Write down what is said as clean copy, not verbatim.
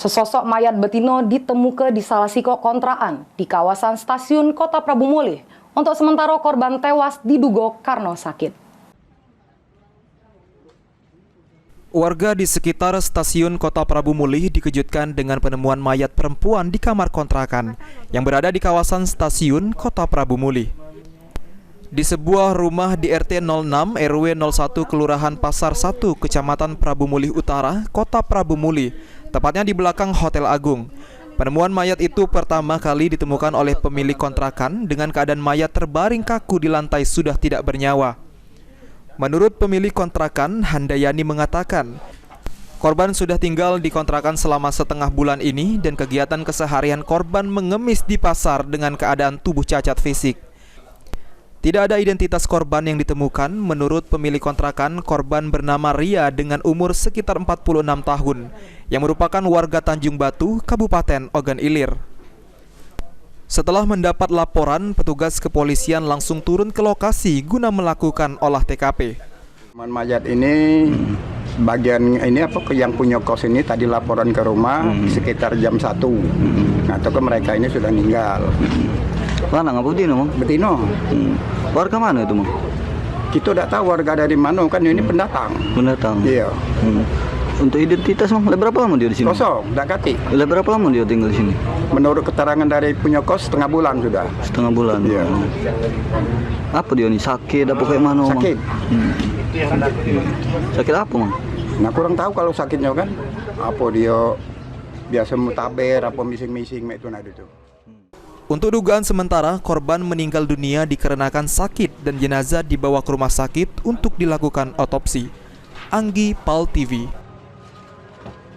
Sesosok mayat betina ditemukan di salah siko kontrakan di kawasan stasiun Kota Prabu Mulih. Untuk sementara korban tewas diduga karena sakit. Warga di sekitar stasiun Kota Prabu Mulih dikejutkan dengan penemuan mayat perempuan di kamar kontrakan yang berada di kawasan stasiun Kota Prabu Mulih. Di sebuah rumah di RT 06 RW 01 Kelurahan Pasar 1 Kecamatan Prabu Mulih Utara, Kota Prabu Mulih, tepatnya di belakang Hotel Agung. Penemuan mayat itu pertama kali ditemukan oleh pemilik kontrakan dengan keadaan mayat terbaring kaku di lantai sudah tidak bernyawa. Menurut pemilik kontrakan, Handayani mengatakan, korban sudah tinggal di kontrakan selama setengah bulan ini dan kegiatan keseharian korban mengemis di pasar dengan keadaan tubuh cacat fisik. Tidak ada identitas korban yang ditemukan. Menurut pemilik kontrakan, korban bernama Ria dengan umur sekitar 46 tahun yang merupakan warga Tanjung Batu, Kabupaten Ogan Ilir. Setelah mendapat laporan, petugas kepolisian langsung turun ke lokasi guna melakukan olah TKP. Mayat ini bagian ini yang punya kos ini tadi laporan ke rumah sekitar jam 1. Nah, itu mereka ini sudah meninggal. Mana nggak betina, Mang? Betina. Warga mana itu, Mang? Kita tidak tahu warga dari mana, kan ini pendatang. Pendatang. Iya. Untuk identitas, Mang, berapa lama dia di sini? Kosong, tidak kati. Berapa lama dia tinggal di sini? Menurut keterangan dari punya kos setengah bulan sudah. Setengah bulan. Iya. Apa dia nih, sakit apa kayak mana, Mang? Sakit. Sakit apa, Mang? Nah, kurang tahu kalau sakitnya kan. Apa dia biasa mutaber, apa mising-mising itu nah itu. Untuk dugaan sementara, korban meninggal dunia dikarenakan sakit dan jenazah dibawa ke rumah sakit untuk dilakukan otopsi. Anggi, PAL TV.